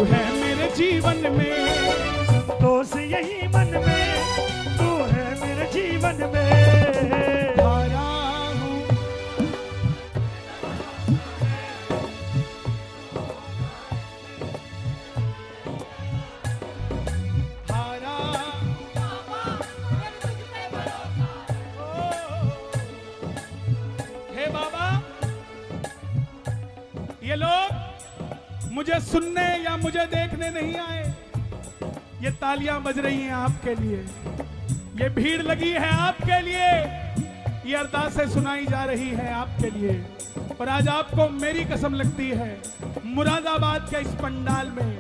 है मेरे जीवन में, संतोष यही मन में, तू है मेरे जीवन में। हारा हूँ हारा। हे बाबा, ये लोग मुझे सुनने या मुझे देखने नहीं आए, ये तालियां बज रही हैं आपके लिए, ये भीड़ लगी है आपके लिए, ये अरदासें सुनाई जा रही है आपके लिए। और आज आपको मेरी कसम लगती है, मुरादाबाद के इस पंडाल में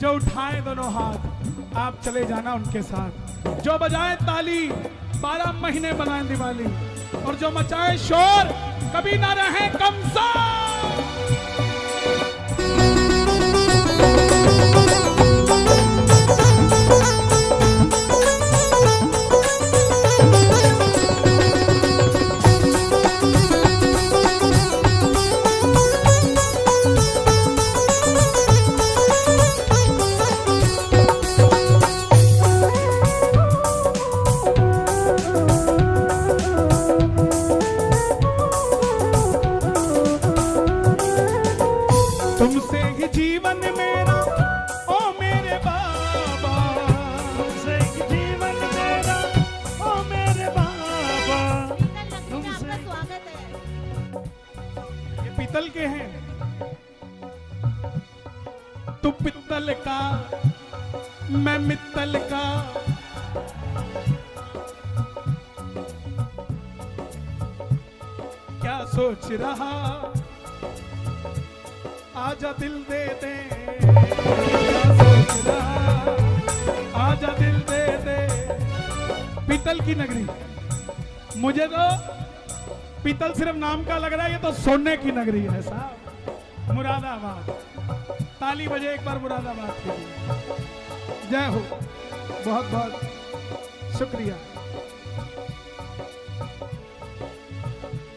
जो उठाए दोनों हाथ, आप चले जाना उनके साथ, जो बजाए ताली 12 महीने बनाए दिवाली, और जो मचाए शोर कभी ना रहे कमज़ोर। तुमसे ही जीवन मेरा ओ मेरे बाबा, तुमसे ही जीवन मेरा ओ मेरे बाबा, तुमसे। स्वागत है। ये पीतल के हैं, तू पित्तल का मैं मित्तल का, क्या सोच रहा आजा दिल दे दे, क्या सोच रहा आजा दिल दे दे। पीतल की नगरी, मुझे तो पीतल सिर्फ नाम का लग रहा है, ये तो सोने की नगरी है साहब, मुरादाबाद। ताली बजे एक बार मुरादाबाद के लिए। जय हो, बहुत बहुत शुक्रिया।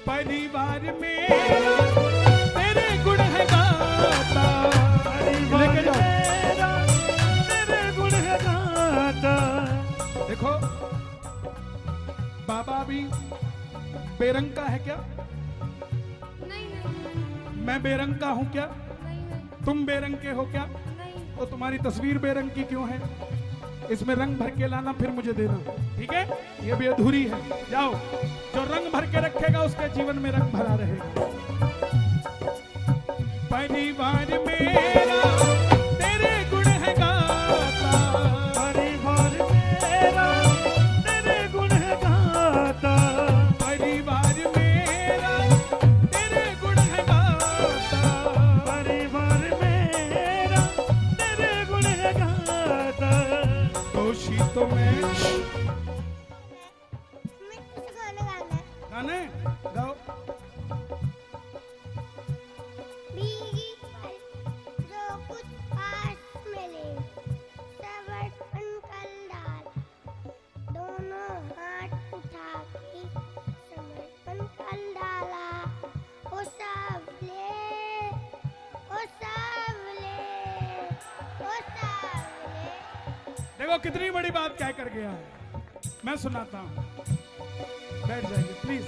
परिवार में तेरे गुण है गाता, लेके जाओ तेरे गुण है गाता। देखो बाबा भी बेरंग का है क्या? नहीं नहीं मैं बेरंग का हूं क्या? नहीं नहीं तुम बेरंग के हो क्या? नहीं। तो तुम्हारी तस्वीर बेरंग की क्यों है? इसमें रंग भर के लाना, फिर मुझे देना, ठीक है? ये भी अधूरी है। जाओ, जो रंग भर के रखेगा उसके जीवन में रंग भरा रहेगा। परिवार मेरा तेरे गुण है गाता, परिवार मेरा तेरे गुण है गाता, परिवार मेरा तेरे गुण है गाता, परिवार मेरा तेरे गुण है गाता। दोषी तो मैं। मैं कुछ गाना गाना है। गाने गाओ। भीगी पल जो कुछ पास मिले, समर्पण कर डाला, दोनों हाथ उठा के समर्पण कर डाला। ओ सावले, ओ सावले, ओ सावले। देखो कितनी बड़ी बात कह कर गया है। मैं सुनाता हूँ, बैठ जाइए प्लीज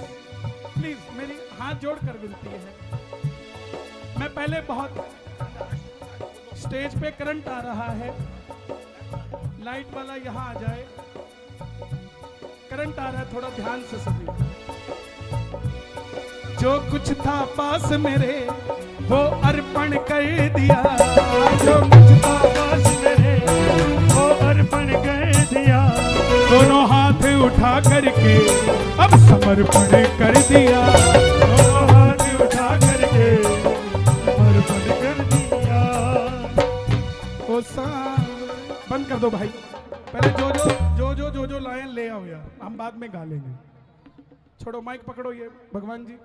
प्लीज, मेरी हाथ जोड़ कर विनती है। मैं पहले बहुत, स्टेज पे करंट आ रहा है, लाइट वाला यहाँ आ जाए, करंट आ रहा है, थोड़ा ध्यान से सभी। जो कुछ था पास मेरे वो अर्पण कर दिया, जो कुछ था पास मेरे वो अर्पण कर दिया, दोनों हाथ उठा करके अब समर्पण कर दिया, दोनों हाथ उठा करके समर्पण कर दिया। ओ बंद कर दो भाई, पहले जो लाइन ले आओ यार, हम बाद में गा लेंगे। छोड़ो माइक पकड़ो, ये भगवान जी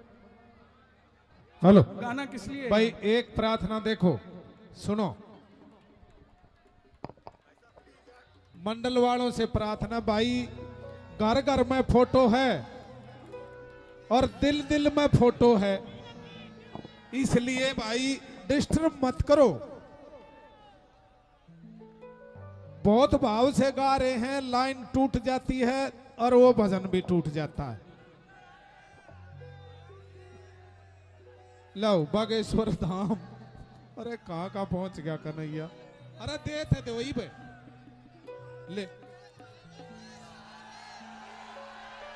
हेलो गाना किस लिए भाई, एक प्रार्थना देखो सुनो, मंडल वालों से प्रार्थना भाई, घर घर में फोटो है और दिल दिल में फोटो है, इसलिए भाई डिस्टर्ब मत करो। बहुत भाव से गा रहे हैं, लाइन टूट जाती है और वो भजन भी टूट जाता है। लो बागेश्वर धाम, अरे कहाँ कहाँ पहुंच गया कन्हैया। अरे दे थे दे वही बे ले,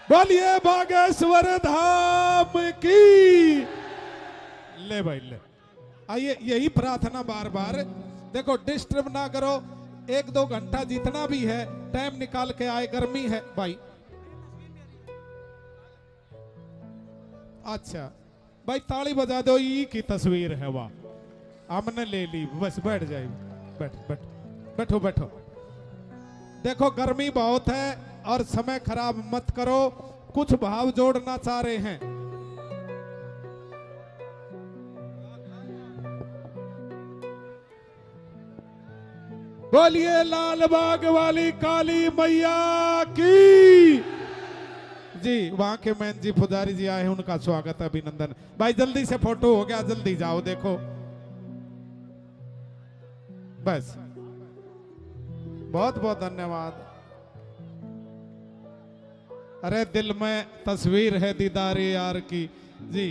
बोलिए बागेश्वर धाम की। ले भाई ले, आइए यही प्रार्थना बार बार। देखो डिस्टर्ब ना करो, 1-2 घंटा जितना भी है टाइम निकाल के आए, गर्मी है भाई। अच्छा भाई ताली बजा दो, ई की तस्वीर है वाह, हमने ले ली, बस बैठ जाए, बैठ बैठ बैठो बैठो। देखो गर्मी बहुत है और समय खराब मत करो, कुछ भाव जोड़ना चाह रहे हैं। बोलिए लाल बाग वाली काली मैया की जी। वहां के मैन जी पुजारी जी आए हैं, उनका स्वागत है, अभिनंदन। भाई जल्दी से फोटो हो गया, जल्दी जाओ देखो, बस बहुत बहुत धन्यवाद। अरे दिल में तस्वीर है दीदारे यार की जी।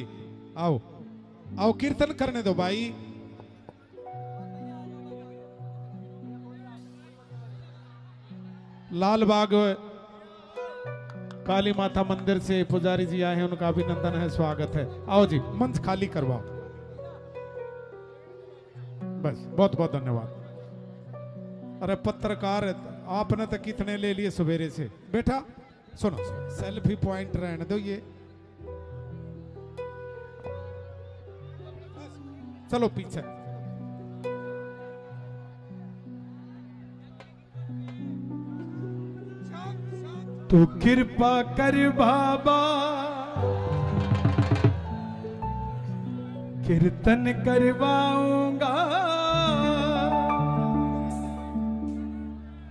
आओ आओ कीर्तन करने दो भाई। लाल बाग काली माता मंदिर से पुजारी जी आए हैं, उनका अभिनंदन है, स्वागत है। आओ जी मंच खाली करवाओ, बस बहुत बहुत धन्यवाद। अरे पत्रकार आपने तो कितने ले लिए सवेरे से। बेटा सुनो, सेल्फी पॉइंट रहने दो ये, चलो पीछे। तू कृपा कर बाबा, कीर्तन करवाऊंगा,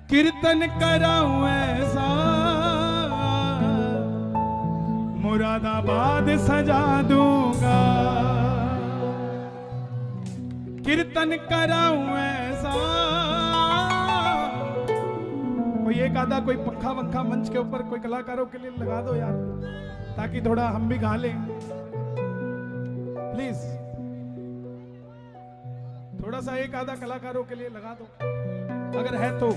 कीर्तन कराऊं ऐसा, मुरादाबाद सजा दूंगा, कीर्तन कराऊं ऐसा। कोई एक आधा कोई पंखा वंखा मंच के ऊपर कोई कलाकारों के लिए लगा दो यार, ताकि थोड़ा हम भी गा लें प्लीज। थोड़ा सा एक आधा कलाकारों के लिए लगा दो अगर है तो।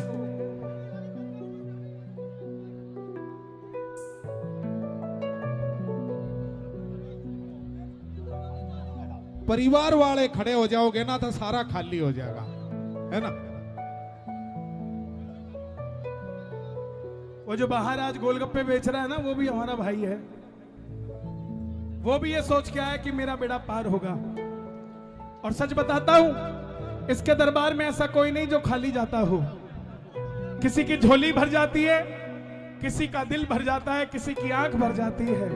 परिवार वाले खड़े हो जाओगे ना तो सारा खाली हो जाएगा, है ना। वो जो बाहर आज गोलगप्पे बेच रहा है ना, वो भी हमारा भाई है। वो भी ये सोच के आया कि मेरा बेड़ा पार होगा। और सच बताता हूं, इसके दरबार में ऐसा कोई नहीं जो खाली जाता हो। किसी की झोली भर जाती है, किसी का दिल भर जाता है, किसी की आंख भर जाती है,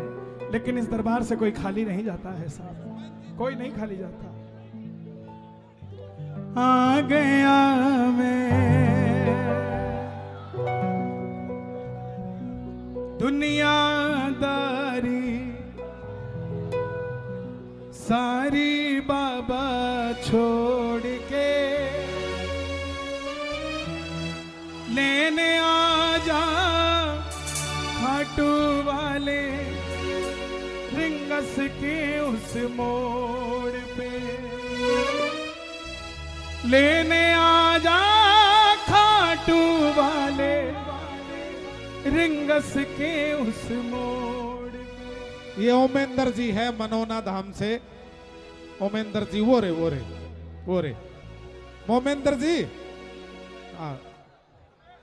लेकिन इस दरबार से कोई खाली नहीं जाता है साहब, कोई नहीं खाली जाता। आ गया मैं दुनियादारी सारी बाबा छोड़ के, लेने आ जा खाटू वाले रिंगस के उस मोड़ पे, लेने आ जा खाटू वाले रिंगस के उस मोड़ पे। ये ओमेंद्र जी है मनोना धाम से। ओमेंद्र जी वो रे वो रे वो रे मोमेंद्र जी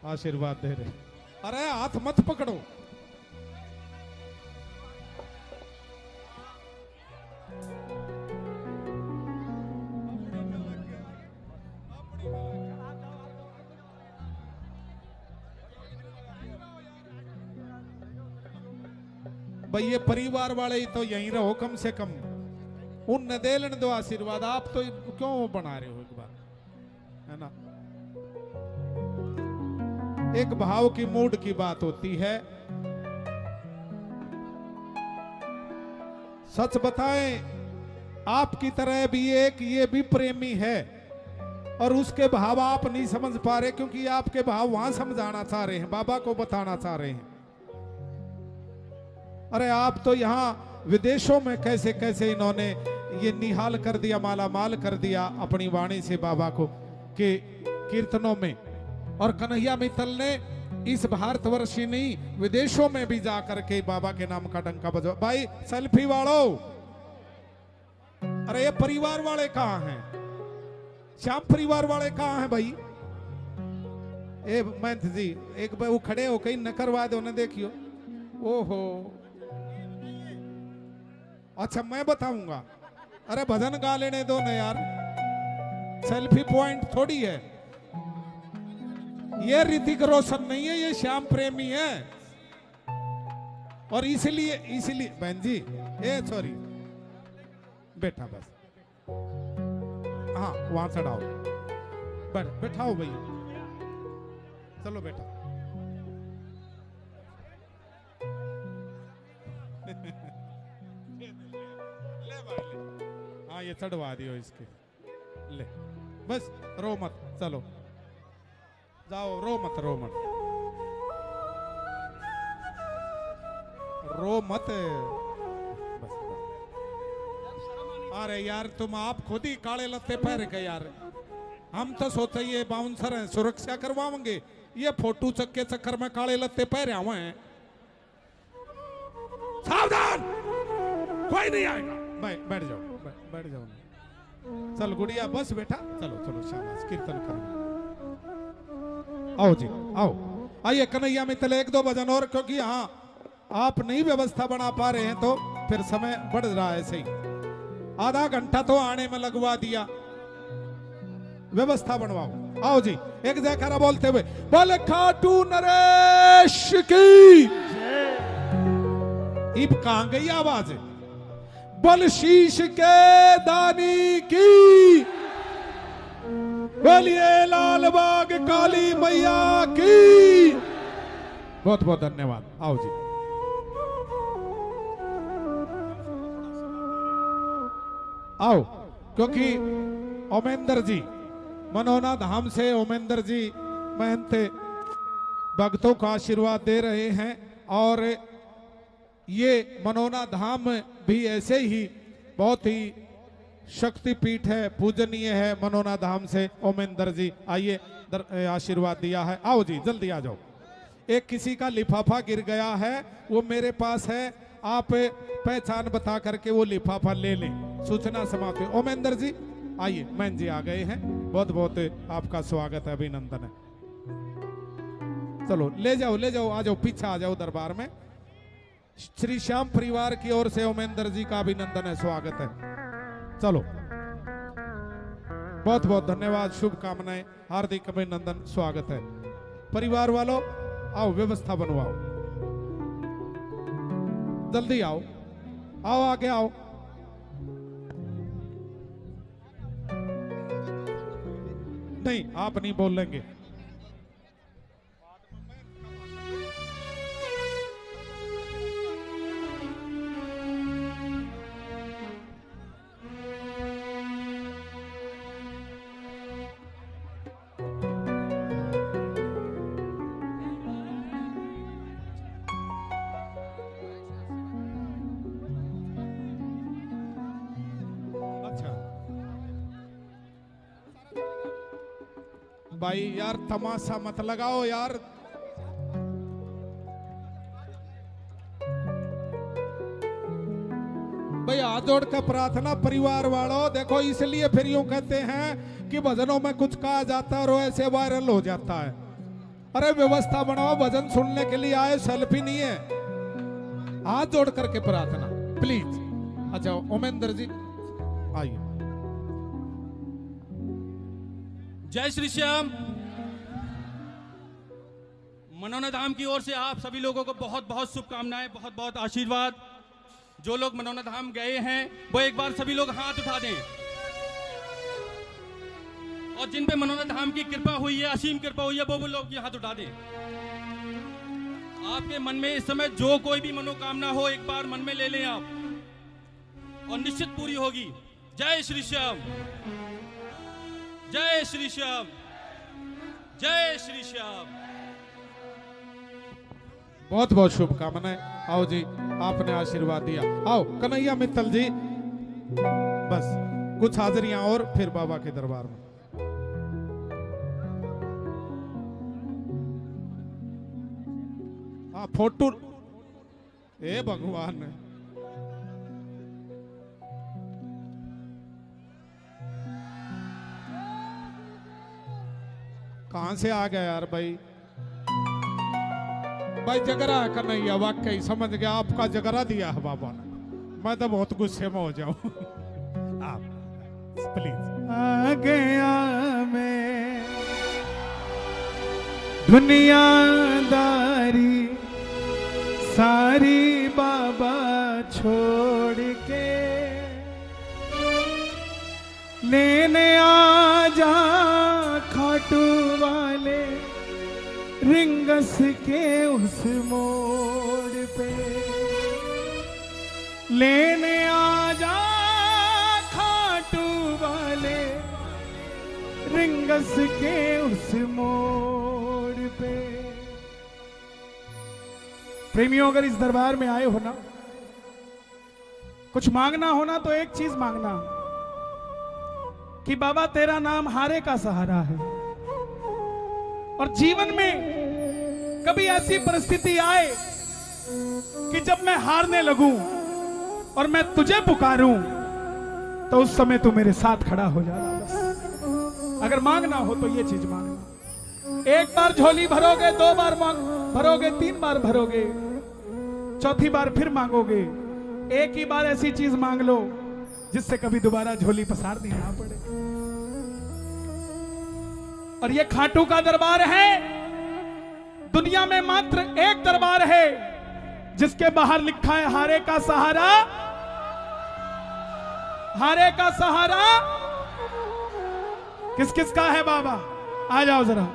आशीर्वाद दे रहे। अरे हाथ मत पकड़ो। भाई ये परिवार वाले ही तो यहीं रहो कम से कम, उन दे लेने दो आशीर्वाद। आप तो क्यों बना रहे हो एक बार, है ना। एक भाव की मूड की बात होती है। सच बताएं, आपकी तरह भी एक ये भी प्रेमी है और उसके भाव आप नहीं समझ पा रहे, क्योंकि आपके भाव वहां समझाना चाह रहे हैं, बाबा को बताना चाह रहे हैं। अरे आप तो यहाँ विदेशों में कैसे कैसे इन्होंने ये निहाल कर दिया, माला माल कर दिया अपनी वाणी से बाबा को के कीर्तनों में। और कन्हैया मित्तल ने इस भारतवर्ष ही नहीं विदेशों में भी जाकर के बाबा के नाम का डंका बजवा। भाई सेल्फी वालों, अरे ये परिवार वाले कहाँ हैं? श्याम परिवार वाले कहाँ हैं भाई? ए महंत जी एक वो खड़े हो कहीं न करवा दो ना, देखियो। ओहो अच्छा मैं बताऊंगा। अरे भजन गा लेने दो ना यार, सेल्फी पॉइंट थोड़ी है ये। ऋतिक रोशन नहीं है, ये श्याम प्रेमी है। और इसलिए बहन जी ए सॉरी बेटा बस, हाँ वहां चढ़ाओ, बैठाओ भैया, चलो बेटा। ले भाई ले, हाँ ये चढ़वा दियो इसके, ले बस रो मत, चलो जाओ, रो मत रो मत रो मत बस। अरे यार तुम आप खुद ही काले लत्ते पहन के यार, हम तो सोचे ये बाउंसर हैं सुरक्षा करवाएंगे, ये फोटो चक्के चक्कर में काले लत्ते पहने हुए हैं। सावधान, कोई नहीं आएगा। बैठ जाओ, बैठ जाओ। चल गुड़िया बस बेटा, चलो चलो शाबाश, कीर्तन करो। आओ जी आओ, आइए कन्हैया मित्तल एक दो भजन और, क्योंकि हाँ आप नहीं व्यवस्था बना पा रहे हैं तो फिर समय बढ़ रहा है। सही आधा घंटा तो आने में लगवा दिया, व्यवस्था बनवाओ। आओ जी एक जयकारा बोलते हुए, बोले खाटू नरेश की। इब कहां गई आवाज? बोल शीश के दानी की, बोलिए लाल बाग काली मैया की। बहुत बहुत धन्यवाद। आओ जी आओ, क्योंकि ओमेंदर जी मनोना धाम से ओमेंदर जी महंत भक्तों का आशीर्वाद दे रहे हैं। और ये मनोना धाम भी ऐसे ही बहुत ही शक्तिपीठ है, पूजनीय है। मनोना धाम से ओमेंदर जी आइए, आशीर्वाद दिया है। आओ जी जल्दी आ जाओ। एक किसी का लिफाफा गिर गया है, वो मेरे पास है, आप पहचान बता करके वो लिफाफा ले लें। सूचना समाप्त है। ओमेंदर जी आइए, मैन जी आ गए हैं, बहुत बहुत आपका स्वागत है, अभिनंदन है। चलो ले जाओ ले जाओ, आ जाओ पीछे आ जाओ दरबार में। श्री श्याम परिवार की ओर से ओमेंदर जी का अभिनंदन है, स्वागत है। चलो बहुत बहुत धन्यवाद, शुभकामनाएं, हार्दिक अभिनंदन, स्वागत है। परिवार वालों आओ, व्यवस्था बनवाओ, जल्दी आओ, आओ आगे आओ। नहीं आप नहीं बोलेंगे। भाई यार तमाशा मत लगाओ यार। भाई हाथ जोड़ कर प्रार्थना परिवार वालों, देखो इसलिए फिर यूं कहते हैं कि भजनों में कुछ कहा जाता है और ऐसे वायरल हो जाता है। अरे व्यवस्था बनाओ, भजन सुनने के लिए आए, सेल्फी नहीं है। हाथ जोड़ करके प्रार्थना प्लीज। अच्छा ओमेंदर जी आइए। जय श्री श्याम। मनोना धाम की ओर से आप सभी लोगों को बहुत बहुत शुभकामनाएं, बहुत बहुत आशीर्वाद। जो लोग मनोना धाम गए हैं वो एक बार सभी लोग हाथ उठा दें, और जिन पे मनोना धाम की कृपा हुई है, असीम कृपा हुई है, वो लोग हाथ उठा दें। आपके मन में इस समय जो कोई भी मनोकामना हो, एक बार मन में ले लें आप, और निश्चित पूरी होगी। जय श्री श्याम। जय श्री श्याम, जय श्री श्याम। बहुत बहुत शुभकामनाएं। आओ जी, आपने आशीर्वाद दिया। आओ कन्हैया मित्तल जी, बस कुछ हाजिरियां और फिर बाबा के दरबार में। हाँ फोटो, ए भगवान, कहां से आ गया यार भाई? भाई जगरा है कन्हैया, वाकई समझ गया, आपका जगरा दिया है बाबा ने। मैं तो बहुत गुस्से में हो जाऊं। आप प्लीज। आ गया मैं दुनियादारी सारी बाबा छोड़ के, लेने आ जा खाटू वाले रिंगस के उस मोड़ पे, लेने आ जा खाटू वाले रिंगस के उस मोड़ पे। प्रेमियों, अगर इस दरबार में आए हो ना, कुछ मांगना हो ना, तो एक चीज मांगना कि बाबा तेरा नाम हारे का सहारा है, और जीवन में कभी ऐसी परिस्थिति आए कि जब मैं हारने लगूं और मैं तुझे पुकारूं, तो उस समय तू मेरे साथ खड़ा हो जाना। बस अगर मांगना हो तो ये चीज मांगना। एक बार झोली भरोगे, 2 बार भरोगे, 3 बार भरोगे, चौथी बार फिर मांगोगे। एक ही बार ऐसी चीज मांग लो जिससे कभी दोबारा झोली पसारनी ना पड़े। और ये खाटू का दरबार है, दुनिया में मात्र एक दरबार है जिसके बाहर लिखा है हारे का सहारा, हारे का सहारा। किस किस का है बाबा? आ जाओ जरा।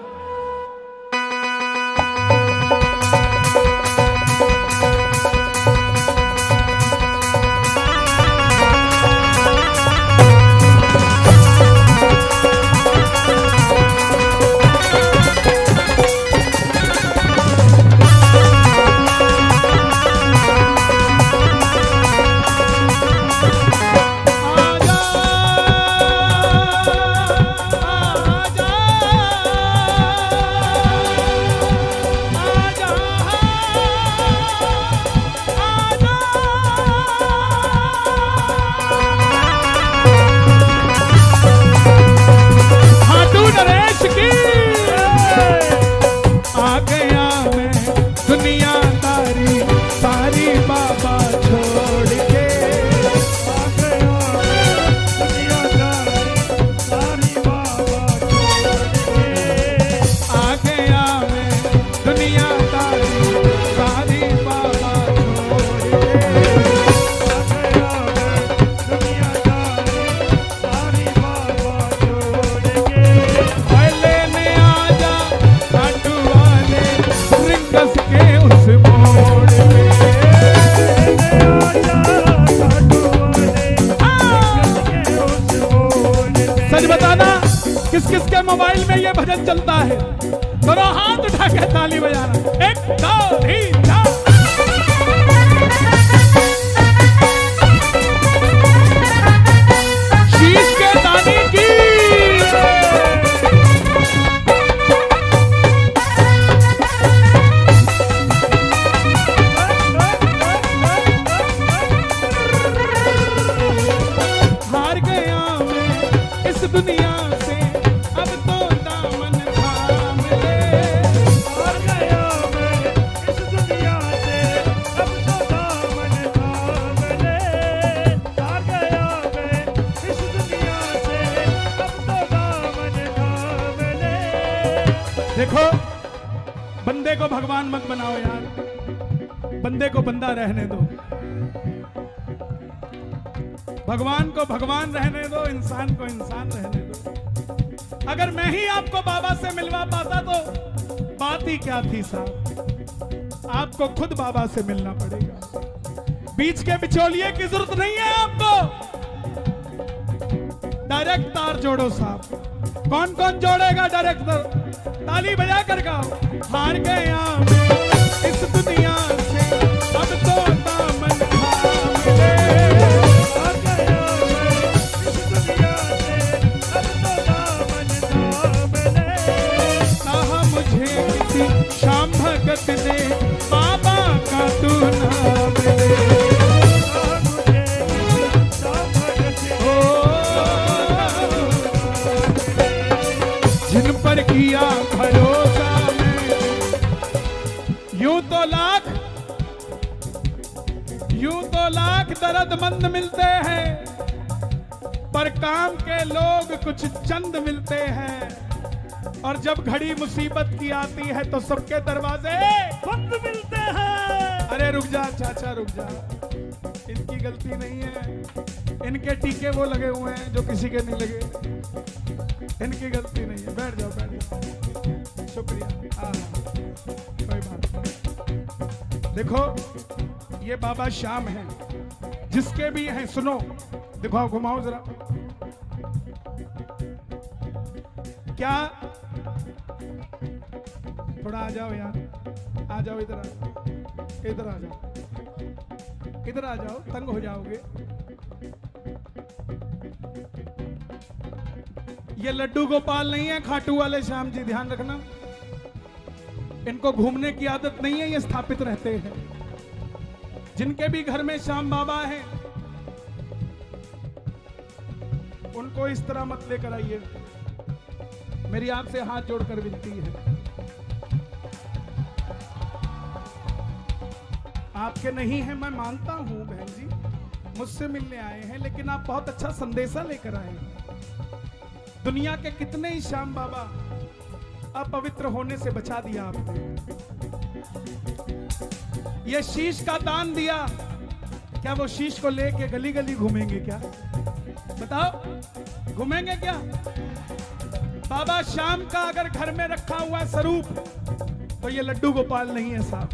किस किस के मोबाइल में ये भजन चलता है? करो हाथ उठा के ताली बजाना। 1 2 3 4। शीश के दानी की हार गया मैं इस दुनिया से, अब तो दामन थाम ले। हार गया मैं इस दुनिया से, अब तो दामन थाम ले। हार गया मैं इस दुनिया से, अब तो दामन थाम ले। देखो, बंदे को भगवान मत बनाओ यार, बंदे को बंदा रहने दो। भगवान को भगवान रहने दो, इंसान को इंसान रहने दो। अगर मैं ही आपको बाबा से मिलवा पाता तो बात ही क्या थी साहब। आपको खुद बाबा से मिलना पड़ेगा। बीच के बिचौलिए की जरूरत नहीं है आपको, डायरेक्ट तार जोड़ो साहब। कौन कौन जोड़ेगा डायरेक्टर? ताली बजा कर गाओ। हार गया मैं इस दुनिया से, अब तो दामन थाम ले। हार गया मैं इस दुनिया से, अब तो दामन थाम ले। कहा मुझे किसी शाम भगत ने, बाबा का तू नाम ले। कहा मुझे किसी शाम भगत ने, जिन पर किया भरोसा मैं, यूं तो लाख दर्दमंद मिलते हैं, पर काम के लोग कुछ चंद मिलते हैं। और जब घड़ी मुसीबत की आती है तो सबके दरवाजे बंद मिलते हैं। अरे रुक जा चाचा रुक जा, इनकी गलती नहीं है, इनके टीके वो लगे हुए हैं जो किसी के नहीं लगे, इनकी गलती नहीं है। बैठ जाओ बैठ जाओ, शुक्रिया। हाँ कोई बात नहीं। देखो ये बाबा श्याम हैं, जिसके भी हैं, सुनो दिखाओ, घुमाओ जरा। क्या थोड़ा आ जाओ यार, आ जाओ इधर, इधर आ जाओ, इधर आ जाओ, तंग हो जाओगे। ये लड्डू गोपाल नहीं है, खाटू वाले श्याम जी, ध्यान रखना। इनको घूमने की आदत नहीं है, ये स्थापित रहते हैं। जिनके भी घर में श्याम बाबा हैं, उनको इस तरह मत लेकर आइए, मेरी आपसे हाथ जोड़कर विनती है। आपके नहीं है मैं मानता हूं बहन जी, मुझसे मिलने आए हैं, लेकिन आप बहुत अच्छा संदेशा लेकर आए हैं। दुनिया के कितने ही श्याम बाबा अपवित्र होने से बचा दिया आपने। ये शीश का दान दिया, क्या वो शीश को लेके गली गली घूमेंगे क्या? बताओ घूमेंगे क्या? बाबा श्याम का अगर घर में रखा हुआ स्वरूप, तो ये लड्डू गोपाल नहीं है साहब।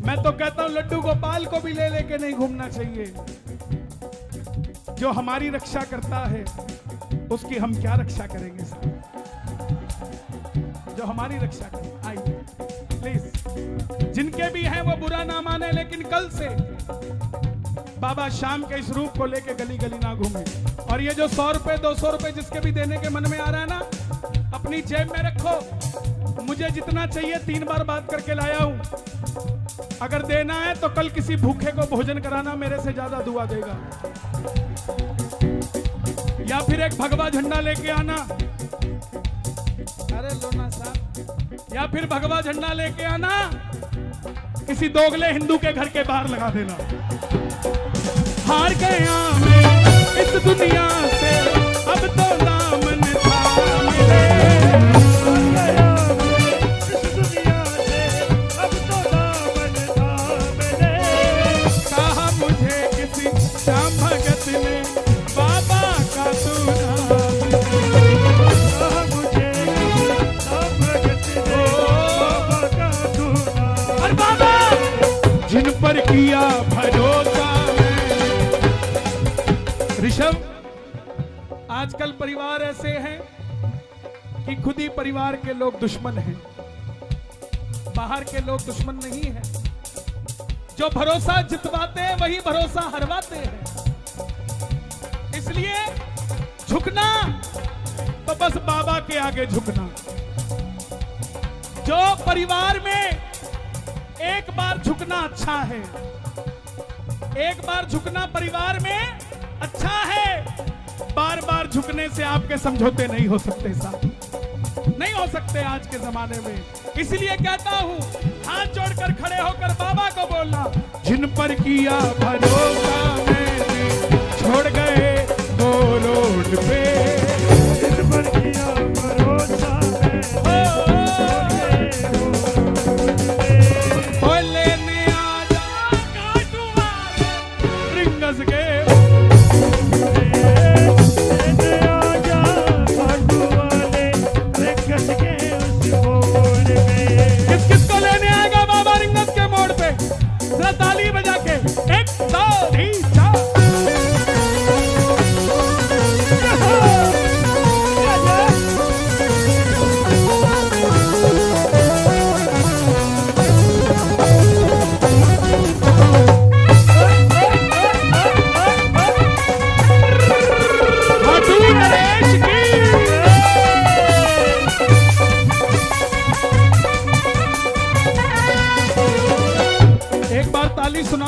मैं तो कहता हूं लड्डू गोपाल को भी ले लेके नहीं घूमना चाहिए। जो हमारी रक्षा करता है उसकी हम क्या रक्षा करेंगे साहब? जो हमारी रक्षा करे, आइए प्लीज। जिनके भी हैं वो बुरा ना माने, लेकिन कल से बाबा श्याम के इस रूप को लेके गली गली ना घूमे। और ये जो 100 रुपए 200 रुपए जिसके भी देने के मन में आ रहा है ना, अपनी जेब में रखो। मुझे जितना चाहिए 3 बार बात करके लाया हूं। अगर देना है तो कल किसी भूखे को भोजन कराना, मेरे से ज्यादा दुआ देगा। या फिर एक भगवा झंडा लेके आना, अरे लोना साहब, या फिर भगवा झंडा लेके आना, किसी दोगले हिंदू के घर के बाहर लगा देना। हार गया मैं इस दुनिया से, अब तो दामन थाम ले। हार गया मैं इस दुनिया से, अब तो दामन थाम ले। कहा मुझे किसी श्याम भगत ने, बाबा का तू नाम ले। कहा मुझे किसी शाम भगत ने, बाबा का तू नाम। और बाबा जिन पर किया भरोसा मैं। ऋषभ, आजकल परिवार ऐसे हैं कि खुद ही परिवार के लोग दुश्मन हैं, बाहर के लोग दुश्मन नहीं हैं। जो भरोसा जितवाते हैं वही भरोसा हरवाते हैं। इसलिए झुकना तो बस बाबा के आगे झुकना। जो परिवार में एक बार झुकना अच्छा है, एक बार झुकना परिवार में अच्छा है, बार बार झुकने से आपके समझौते नहीं हो सकते साहब, नहीं हो सकते आज के जमाने में। इसलिए कहता हूं, हाथ जोड़कर खड़े होकर बाबा को बोलना, जिन पर किया भरोसा मैंने, छोड़ गए दो रोड पे। जिन पर किया भरोसा मैंने, ओ लेने आजा काटू वाले रिंगस के। लेने आजा काटू वाले रिंगस के उस मोड़ पे। किस किस को लेने आएगा बाबा रिंगस के मोड़ पे? जरा ताली बजा के 1 2 3 4।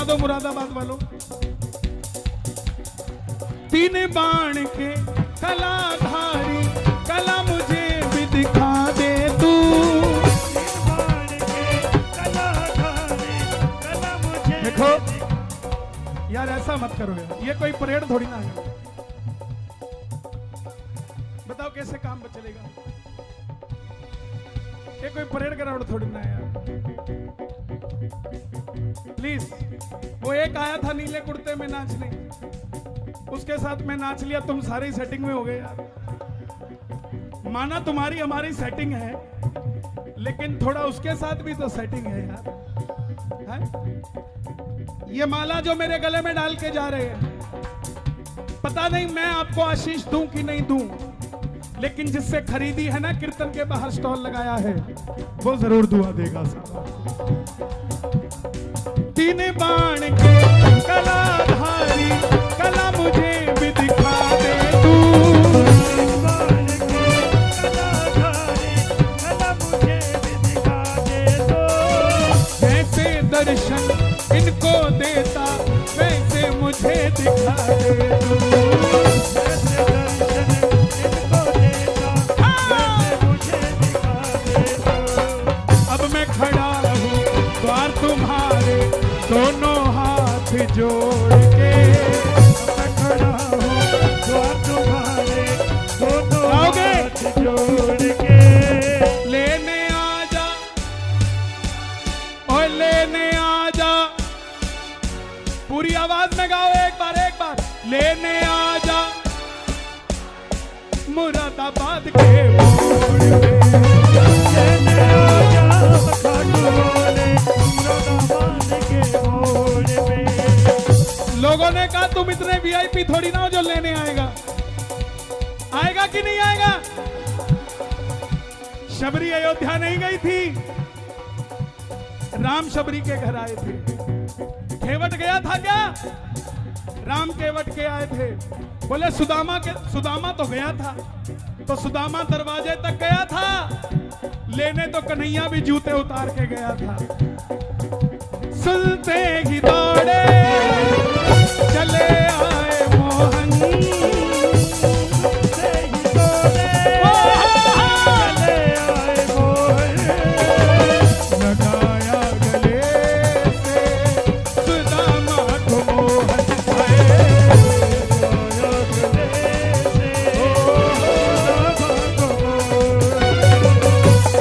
दो मुरादाबाद वालों। तीन बाण के कलाधारी कला मुझे भी दिखा दे तू। देखो यार ऐसा मत करो यार, ये कोई परेड थोड़ी ना है। बताओ कैसे काम चलेगा? ये कोई परेड ग्राउंड थोड़ी ना है यार। प्लीज, वो एक आया था नीले कुर्ते में नाचने, उसके साथ मैं नाच लिया, तुम सारी सेटिंग में हो गए यार। माना तुम्हारी हमारी सेटिंग है, लेकिन थोड़ा उसके साथ भी तो सेटिंग है यार, है? ये माला जो मेरे गले में डाल के जा रहे हैं, पता नहीं मैं आपको आशीष दूं कि नहीं दूं, लेकिन जिससे खरीदी है ना, कीर्तन के बाहर स्टॉल लगाया है, वो जरूर दुआ देगा साहब। तीन बाण के कलाधारी कला मुझे भी दिखा दे तू। जैसे दर्शन इनको देता वैसे मुझे दिखा दे तू। अब मैं खड़ा हूँ द्वार तुम्हारे दोनों हाथ जोड़ के। मैं खड़ा हूँ द्वार तुम्हारे दोनों हाथ जोड़ के। लेने आ जा, और लेने आ जा, पूरी आवाज में गाओ एक बार एक बार। लेने आ जा मुरादाबाद के मोड़ पे। लेने आ जा खाटू वाले मुरादाबाद के मोड़ पे। लोगों ने कहा तुम इतने वीआईपी थोड़ी ना हो जो लेने आएगा। आएगा कि नहीं आएगा? शबरी अयोध्या नहीं गई थी, राम शबरी के घर आए थे। केवट गया था क्या? राम केवट के आए थे। बोले सुदामा तो गया था, तो सुदामा दरवाजे तक गया था, लेने तो कन्हैया भी जूते उतार के गया था। सुनते ही दौड़े चले आए मोहन। लगाया गले से सुदामा को मोहन।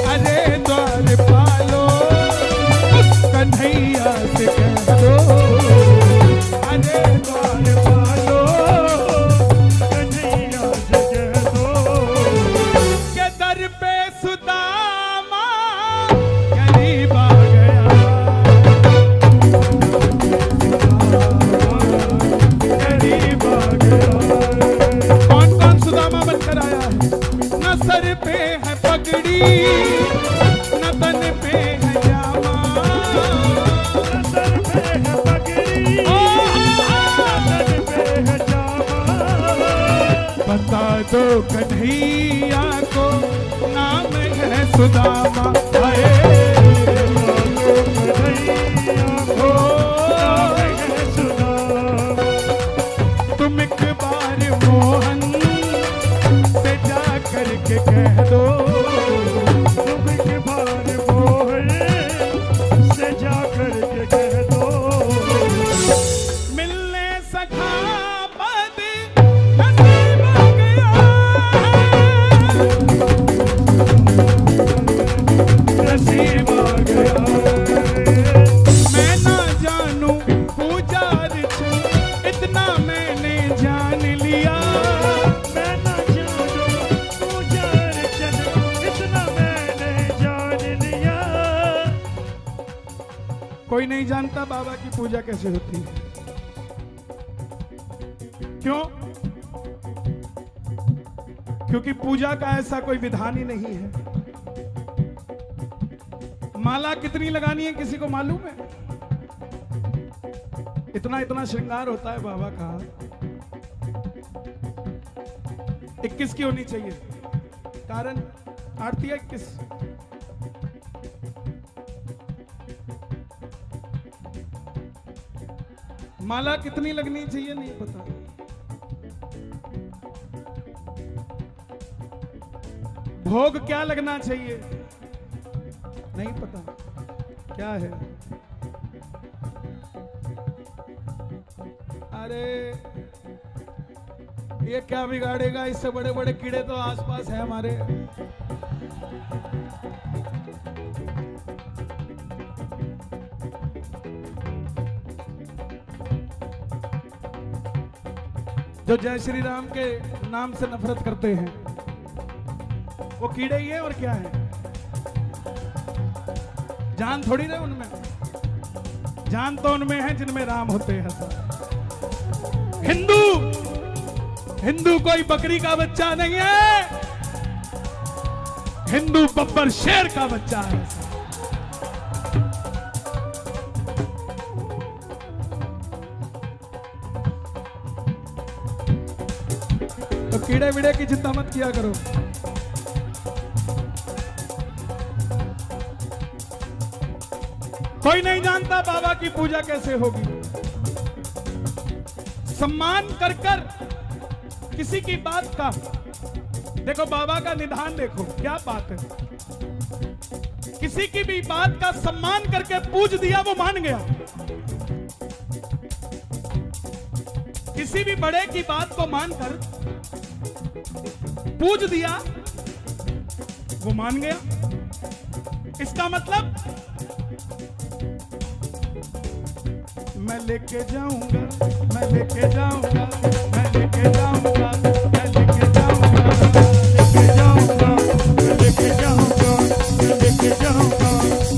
अरे द्वार पालो कन्हैया से कह दो। अरे द्वार पालो कन्हैया से कह दो। के दर पे सुदामा गरीब आ गया। गरीब आ गया। कौन कौन सुदामा बनकर आया है? न सर पे है पगड़ी, न तन पे है जामा। सर पे है पगड़ी, तन पे है जामा। बता दो कन्हैया को नाम है सुदामा। हाय कन्हैया को नाम है सुदामा। तुम एक बार मोहन से जा करके कह दो। तुम एक बार मोहन से जा करके कह दो। मिलने सखा पद नसीब आ गया है। नसीब आ गया है। मैं ना जानू पूजा अर्चन, इतना मैंने जान लिया। मैं ना जानू पूजा अर्चन, इतना मैंने जान लिया। कोई नहीं जानता बाबा की पूजा कैसे होती है। क्यों? क्योंकि पूजा का ऐसा कोई विधान ही नहीं है। माला कितनी लगानी है किसी को मालूम है? इतना इतना श्रृंगार होता है बाबा का। 21 की होनी चाहिए। कारण आरती है 21। माला कितनी लगनी चाहिए नहीं पता। भोग क्या लगना चाहिए नहीं पता। क्या है? अरे ये क्या बिगाड़ेगा? इससे बड़े बड़े कीड़े तो आसपास है हमारे। जो जय श्री राम के नाम से नफरत करते हैं वो कीड़े ही है और क्या है? जान थोड़ी रहे उनमें, जान तो उनमें है जिनमें राम होते हैं। हिंदू हिंदू कोई बकरी का बच्चा नहीं है, हिंदू बब्बर शेर का बच्चा है। तो कीड़े वीड़े की चिंता मत किया करो। कोई नहीं जानता बाबा की पूजा कैसे होगी। सम्मान कर कर किसी की बात का, देखो बाबा का निधान देखो, क्या बात है। किसी की भी बात का सम्मान करके पूज दिया, वो मान गया। किसी भी बड़े की बात को मानकर पूज दिया, वो मान गया। इसका मतलब मैं लेके जाऊंगा, मैं लेके जाऊंगा, मैं लेके जाऊंगा, मैं लेके जाऊंगा, लेके जाऊंगा, लेके जाऊंगा, लेके जाऊंगा,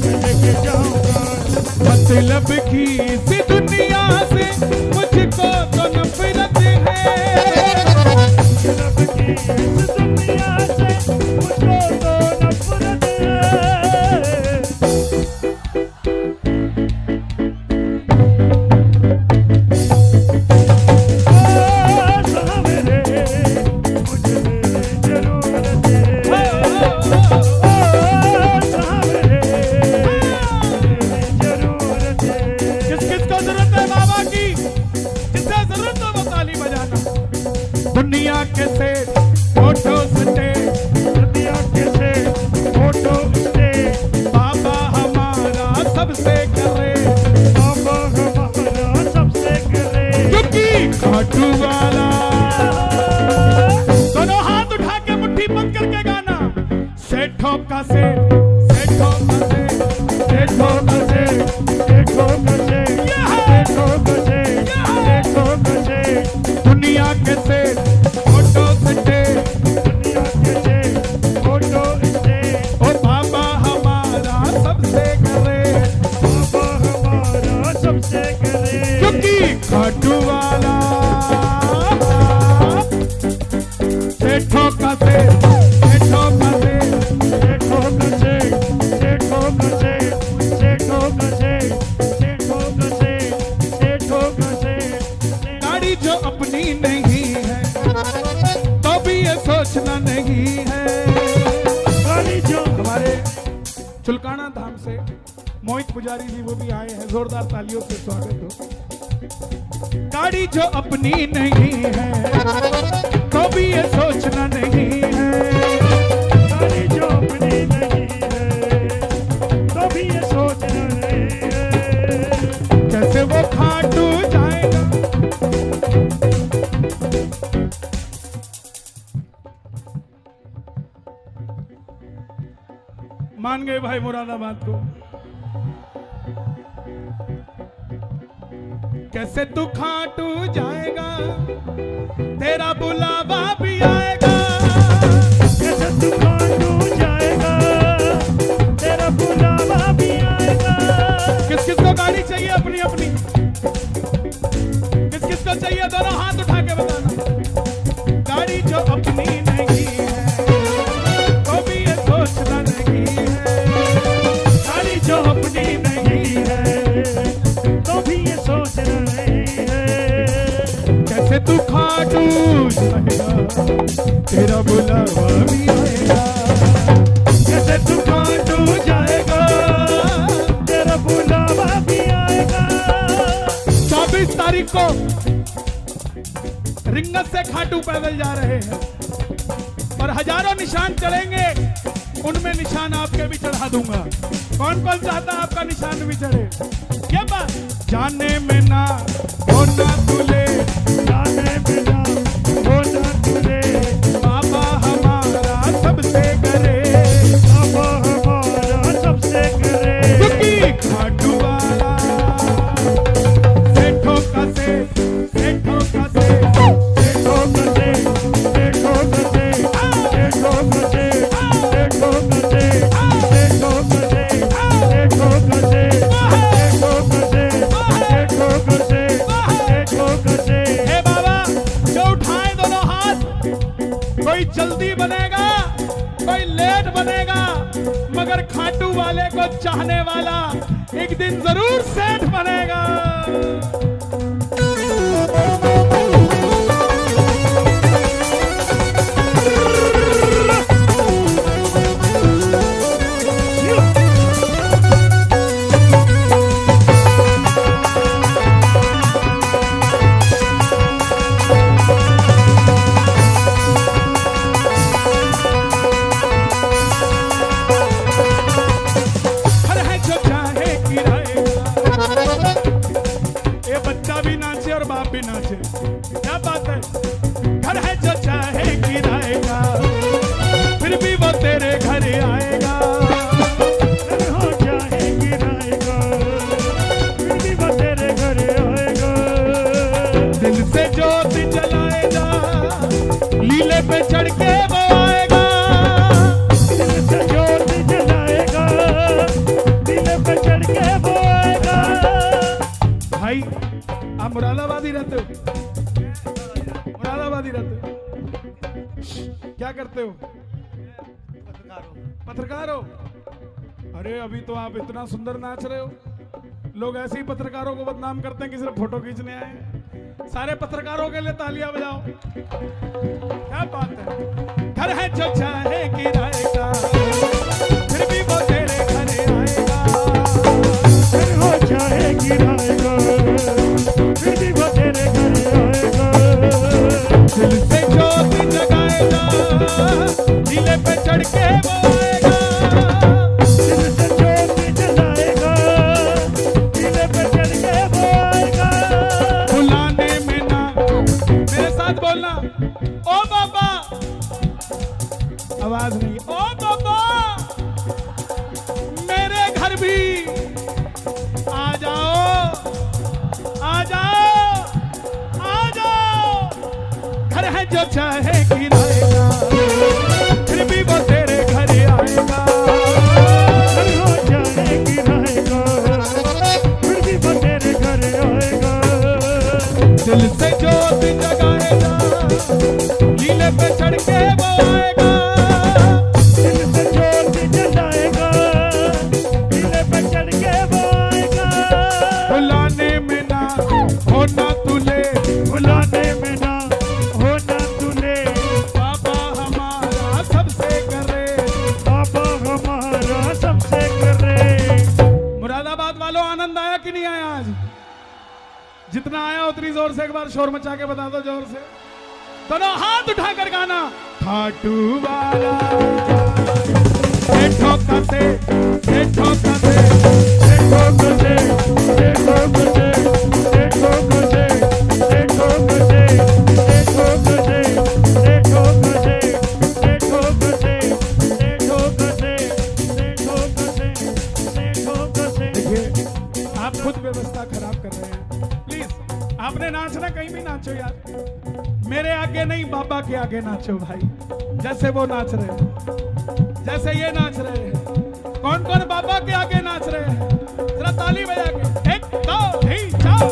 लेके जाऊंगा। मतलब की इस दुनिया से मुझको तो नफरत है। रब की इस दुनिया से मुझको तो नफरत है। सावरे मुझे जरूरत है। सावरे जरूरत है। किस किस को जरूरत है बाबा की? जिसे जरूरत हो वो ताली बजाना। दुनिया के से फोटो सटे, दुनिया के से फोटो से बाबा हमारा सबसे करे, बाबा हमारा सबसे करे। क्योंकि खाटू वाला। दोनों हाथ उठा के मुट्ठी बंद करके गाना। सेठों का सेठ, सेठों का सेठ, सेठों का सेठ, देखो कसे, देखो कसे, देखो कसे। दुनिया के सेठ फोटो सटे, दुनिया के से फोटो से ओ बाबा हमारा सबसे करे, बाबा हमारा सबसे करे। क्योंकि खाटू वाला। सेठों का सेठ, सेठों का सेठ, देखो कसे, देखो कसे, देखो कसे, देखो कसे, देखो कसे। गाड़ी जो अपनी नहीं है तो भी ये सोचना नहीं है। गाड़ी जो हमारे चुलकाना धाम से मोहित पुजारी जी वो भी आए हैं, जोरदार तालियों से स्वागत हो। गाड़ी जो अपनी नहीं है तो भी ये सोचना नहीं है। गाड़ी जो अपनी नहीं है तो भी ये सोचना नहीं है। कैसे वो खाटू जाएगा। मान गए भाई मुरादाबाद को। कैसे तू खाटू जाएगा, तेरा बुलावा भी आएगा। कैसे तू खाटू जाएगा, तेरा बुलावा भी आएगा। किस किस को गाड़ी चाहिए अपनी अपनी? किस किस को चाहिए? दोनों हाथ उठा के बताना। गाड़ी जो अपनी नहीं है तो भी ये सोचना नहीं है। गाड़ी जो अपनी नहीं है तो भी ये सोचना नहीं है। कैसे तू खाटू जाएगा, तेरा बुलावा भी आएगा। कैसे तू खाटू जाएगा, तेरा बुलावा भी आएगा। 24 तारीख को रिंगत से खाटू पैदल जा रहे हैं और हजारों निशान चढ़ेंगे, उनमें निशान आपके भी चढ़ा दूंगा। कौन कौन चाहता आपका निशान भी चढ़े? क्या बात? जाने में ना हो ना तुले, जाने बिना हो ना तुले, बाबा हमारा सबसे करे, बाबा हमारा सबसे करे। क्योंकि खाटू वाला सेठों का सेठ, सेठों का सेठ, देखो कसे, देखो कसे, देखो कसे, देखो कसे, देखो कसे, देखो कसे, देखो कसे, देखो कसे, देखो कसे। हे बाबा, जो उठाए दोनों हाथ, कोई जल्दी बनेगा, कोई लेट बनेगा, मगर खाटू वाले को चाहने वाला एक दिन जरूर सेठ बनेगा। हर है जो चाहे गिराएगा, ये बच्चा भी नाचे और बाप भी नाचे, क्या बात है? घर है जो चाहे गिराएगा, फिर भी वो तेरे घर आएगा। हो जाए गिराएगा, फिर भी वो तेरे घर आएगा। दिल से ज्योत जलाएगा, लीले पे चढ़ के वो आएगा। दिल से ज्योत जलाएगा, दिल पे चढ़ के वो आएगा। भाई आप मुरादाबादी रहते हो? मुरादाबादी रहते हो? क्या करते हो? पत्रकार हो? अरे अभी तो आप इतना सुंदर नाच रहे हो, लोग ऐसे ही पत्रकारों को बदनाम करते हैं कि सिर्फ फोटो खींचने आए हैं। सारे पत्रकारों के लिए तालियां बजाओ, क्या बात है? घर है जो चाहे गिराएगा, फिर भी वो तेरे घर आएगा। फिर हो जाए गिराएगा, फिर भी वो तेरे घर आएगा। दिल से ज्योत जगाएगा, नीले पे चढ़ के वो आएगा। दिल से ज्योत जलाएगा, दिल पे चढ़ के वो आएगा। बुलाने में ना, मेरे साथ बोलना, ओ बाबा, आवाज नहीं, ओ बाबा, मेरे घर भी आ जाओ, आ जाओ, आ जाओ। घर है जो चाहे गिराएगा, फिर भी वो तेरे घर आएगा। फिर हो जाए गिराएगा, फिर भी वो तेरे घर आएगा। दिल से ज्योत जगाएगा, लीले पे चढ़ के वो आएगा। दिल से ज्योत जलाएगा, दिल पे चढ़ के वो आएगा। बुलाने में ना हो ना तुले, बुलाने में ना हो ना तुले, बाबा हमारा सबसे करे। बाबा हमारा सबसे करे। मुरादाबाद वालों, आनंद आया कि नहीं आया? आज जितना आया उतनी जोर से एक बार शोर मचा के बता दो, जोर से दोनों हाथ उठाकर गाना। खाटू वाला सेठों का सेठ, सेठों का सेठ, देखो कसे, देखो कसे, देखो कसे, देखो कसे, देखो कसे, देखो कसे, देखो कसे, देखो कसे, देखो कसे, देखो कसे। देखिए आप खुद व्यवस्था खराब कर रहे हैं। प्लीज आपने नाचना, कहीं भी नाचो यार, मेरे आगे नहीं, बाबा के आगे नाचो भाई। जैसे वो नाच रहे हैं, जैसे ये नाच रहे हैं। कौन कौन बाबा के आगे नाच रहे हैं? जरा ताली बजा के, 1 2 3 4।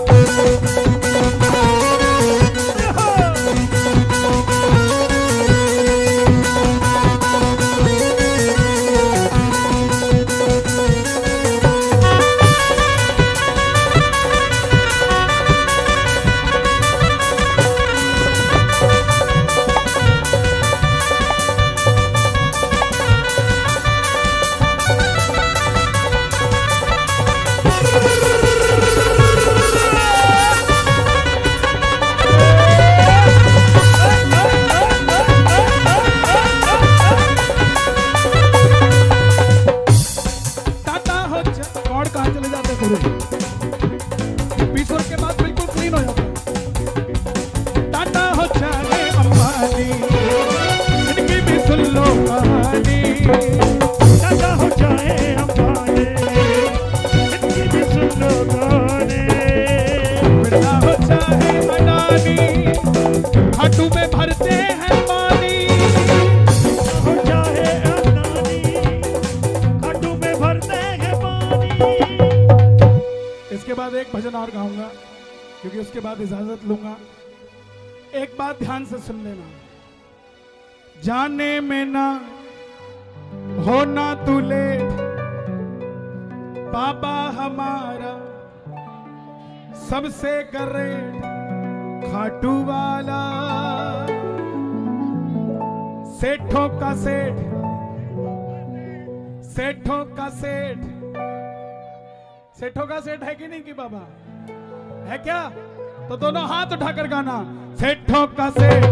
बाद एक भजन और गाऊंगा, क्योंकि उसके बाद इजाजत लूंगा। एक बात ध्यान से सुन लेना, जाने में ना होना तू लेट, बाबा हमारा सबसे ग्रेट खाटू वाला, सेठों का सेठ, सेठों का सेठ, सेठों का सेठ है कि नहीं कि बाबा है क्या? तो दोनों हाथ उठाकर गाना, सेठों का सेठ,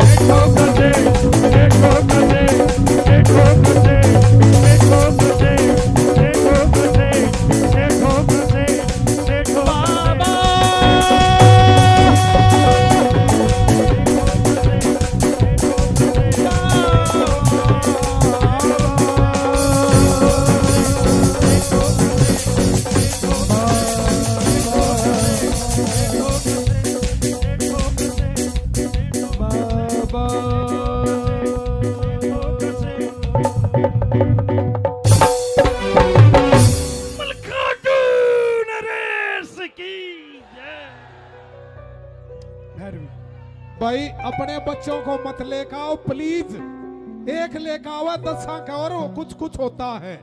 सेठों का सेठ, सेठों का सेठ, सेठों का सेठ, सेठों का सेठ, सेठों का सेठ, सेठों का सेठ, सेठों का मलकाटू नरेश की जय। भैरवी भाई अपने बच्चों को मत लेकर आओ प्लीज। एक लेकर आओ 10 का, और वो कुछ कुछ होता है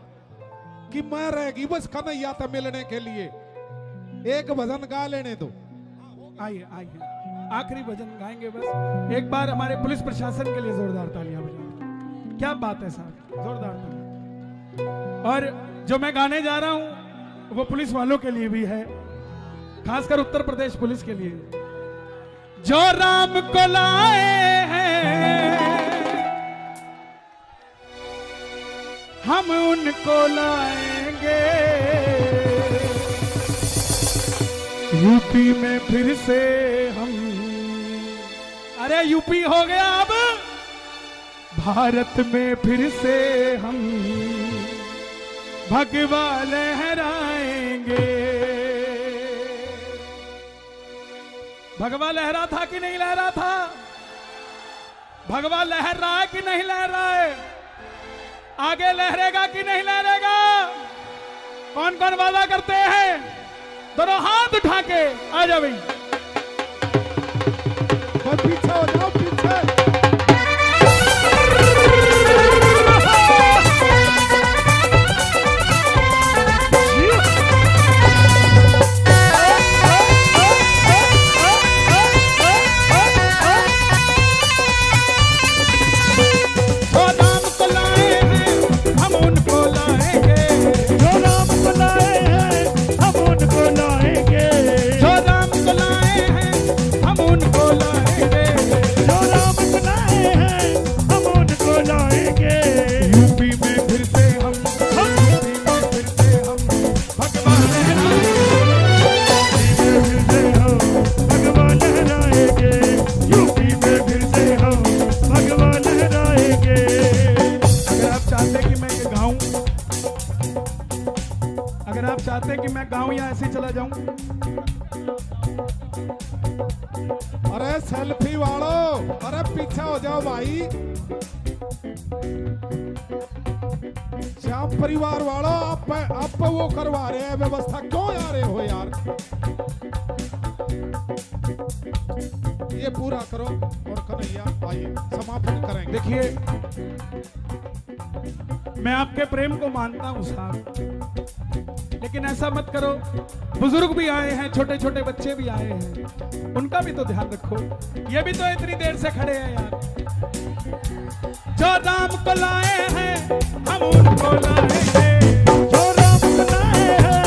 कि मैं रहेगी बस कन्हैया तो मिलने के लिए। एक भजन गा लेने दो। आइए आइए, आखिरी भजन गाएंगे बस। एक बार हमारे पुलिस प्रशासन के लिए जोरदार तालियां बजाएं। क्या बात है साहब, जोरदार तालियां। और जो मैं गाने जा रहा हूं वो पुलिस वालों के लिए भी है, खासकर उत्तर प्रदेश पुलिस के लिए। जो राम को लाए हैं हम उनको लाएंगे, यूपी में फिर से हम, अरे यूपी हो गया अब, भारत में फिर से हम भगवा लहराएंगे। भगवा लहरा था कि नहीं लहरा था? भगवा लहर रहा है कि नहीं लहर रहा है? आगे लहरेगा कि नहीं लहरेगा? कौन कौन वादा करते हैं? दोनों हाथ उठा के आ जाओ भाई। बस पीछे हो जाओ, पीछे। चाहते कि मैं गाऊं या ऐसे ही चला जाऊं? अरे सेल्फी वालों, अरे पीछे हो जाओ भाई। श्याम परिवार वालों, आप वो करवा रहे हैं व्यवस्था, क्यों आ रहे हो यार? ये पूरा करो और कन्हैया आइए समापन करेंगे। देखिए, मैं आपके प्रेम को मानता हूं साहब, लेकिन ऐसा मत करो। बुजुर्ग भी आए हैं, छोटे छोटे बच्चे भी आए हैं, उनका भी तो ध्यान रखो। ये भी तो इतनी देर से खड़े हैं यार। जो राम को लाए हैं हम उनको लाएंगे, जो राम को लाए हैं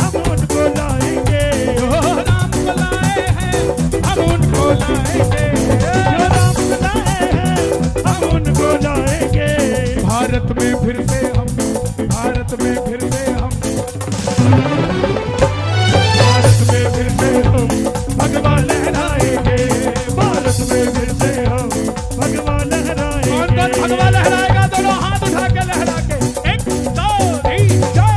हम उनको लाएंगे, जो राम को लाए हैं हम उनको लाएंगे, जो राम को लाए हैं हम उनको लाएंगे। भारत में फिर से हम, भारत में फिर से हम, भारत में फिर से हम भगवा लहराएंगे, भारत में फिर से हम भगवा लहराएंगे। कौन कौन भगवा लहराएगा? दोनों हाथ उठा के लहरा के, 1 2 3 4।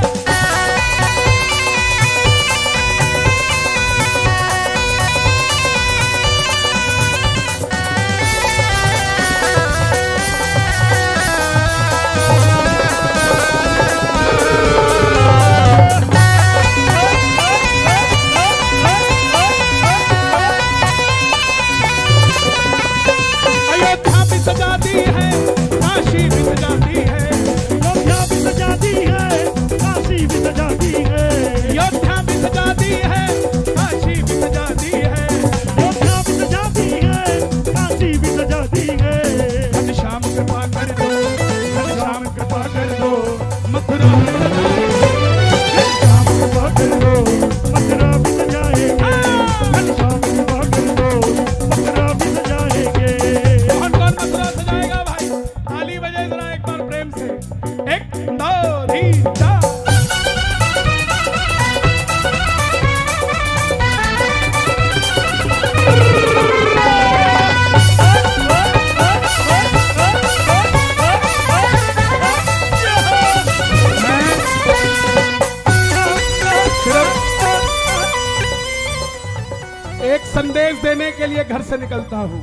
संदेश देने के लिए घर से निकलता हूं,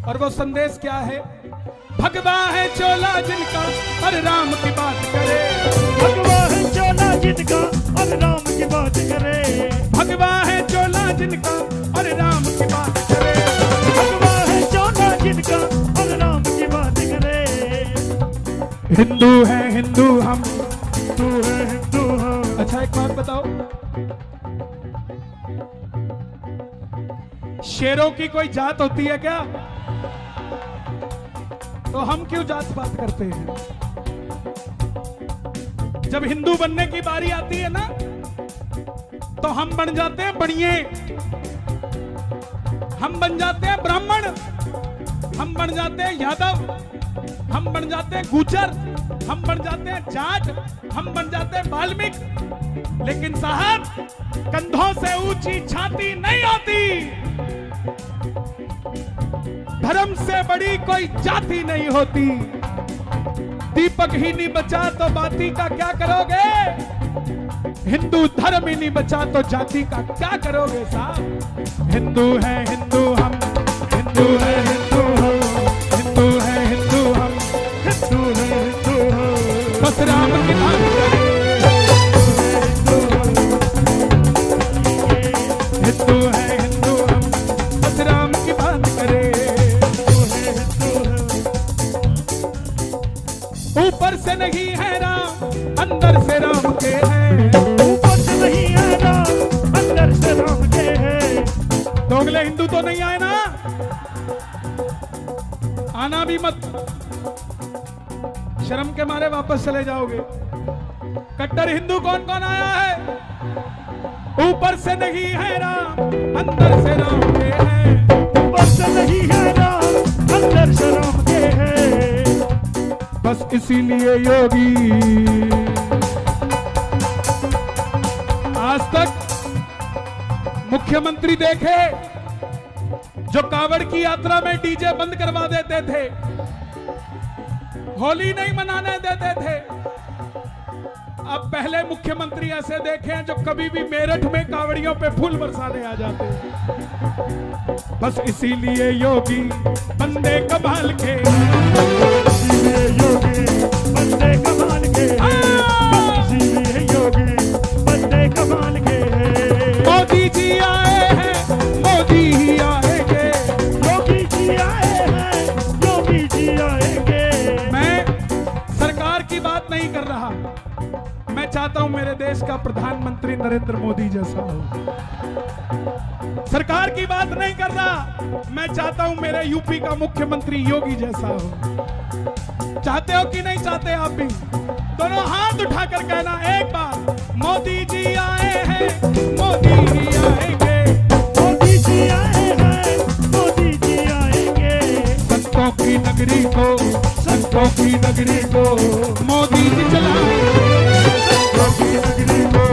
और वो संदेश क्या है? भगवा है चोला जिनका और राम की बात करे, भगवा है चोला जिनका और राम की बात करे, भगवा है चोला जिनका और राम की बात करे, भगवा है चोला जिनका और राम की बात करे। हिंदू है हिंदू हम, तू है हिंदू हम। अच्छा एक बात बताओ, शेरों की कोई जात होती है क्या? तो हम क्यों जात बात करते हैं? जब हिंदू बनने की बारी आती है ना, तो हम बन जाते हैं बनिए, हम बन जाते हैं ब्राह्मण, हम बन जाते हैं यादव, हम बन जाते हैं गुर्जर, हम बन जाते हैं जाट, हम बन जाते हैं वाल्मीकि। लेकिन साहब, कंधों से ऊंची छाती नहीं होती, धर्म से बड़ी कोई जाति नहीं होती। दीपक ही नहीं बचा तो बाती का क्या करोगे? हिंदू धर्म ही नहीं बचा तो जाति का क्या करोगे साहब? हिंदू है हिंदू हम, हिंदू है हिंदू हम, हिंदू है हिंदू हम, हिंदू है हिंदू हम। बस राम की बात करें, हिंदू है हिंदू हम, बस राम की बात करें। ऊपर से नहीं है राम, अंदर से राम के हैं, ऊपर से नहीं है राम, अंदर से राम के हैं। दोगले हिंदू तो नहीं आए ना? आना भी मत, शर्म के मारे वापस चले जाओगे। कट्टर हिंदू कौन कौन आया है? ऊपर से नहीं है राम, अंदर से राम के हैं, ऊपर से नहीं है राम, अंदर से राम के हैं। बस इसीलिए योगी आज तक मुख्यमंत्री देखे जो कावड़ की यात्रा में डीजे बंद करवा देते थे, होली नहीं मनाने देते थे। अब पहले मुख्यमंत्री ऐसे देखे हैं जो कभी भी मेरठ में कावड़ियों पे फूल बरसाने आ जाते हैं। बस इसीलिए योगी बंदे कमाल के, इसीलिए योगी बंदे कमाल के हैं। इसीलिए योगी बंदे कमाल के हैं। मोदी जी आए हैं, मोदी ही आएंगे, योगी जी आए हैं, योगी जी आएंगे। मैं सरकार की बात नहीं कर रहा, मैं चाहता हूं मेरे देश का प्रधानमंत्री नरेंद्र मोदी जैसा हो। सरकार की बात नहीं कर रहा, मैं चाहता हूं मेरे यूपी का मुख्यमंत्री योगी जैसा हो। चाहते हो कि नहीं चाहते आप भी? दोनों हाथ उठाकर कहना एक बार, मोदी जी आए हैं, मोदी ही आएंगे, मोदी जी आए हैं, मोदी जी आएंगे। संतों की नगरी को, संतों की नगरी को मोदी जी चलाएंगे, संतों की नगरी को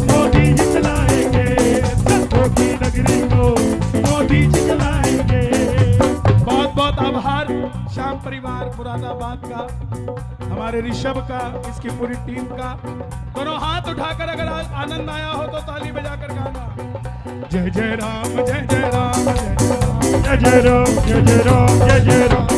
मोदी जी चलाएंगे। संतों की नगरी को मोदी जी चलाएंगे। बहुत बहुत आभार श्याम परिवार मुरादाबाद का, हमारे ऋषभ का, इसकी पूरी टीम का। दोनों हाथ उठाकर अगर आनंद आया हो तो ताली बजाकर गाना। जय जय राम, जय जय राम, जय जय राम, जय जय राम, जय जय राम, जय जय राम।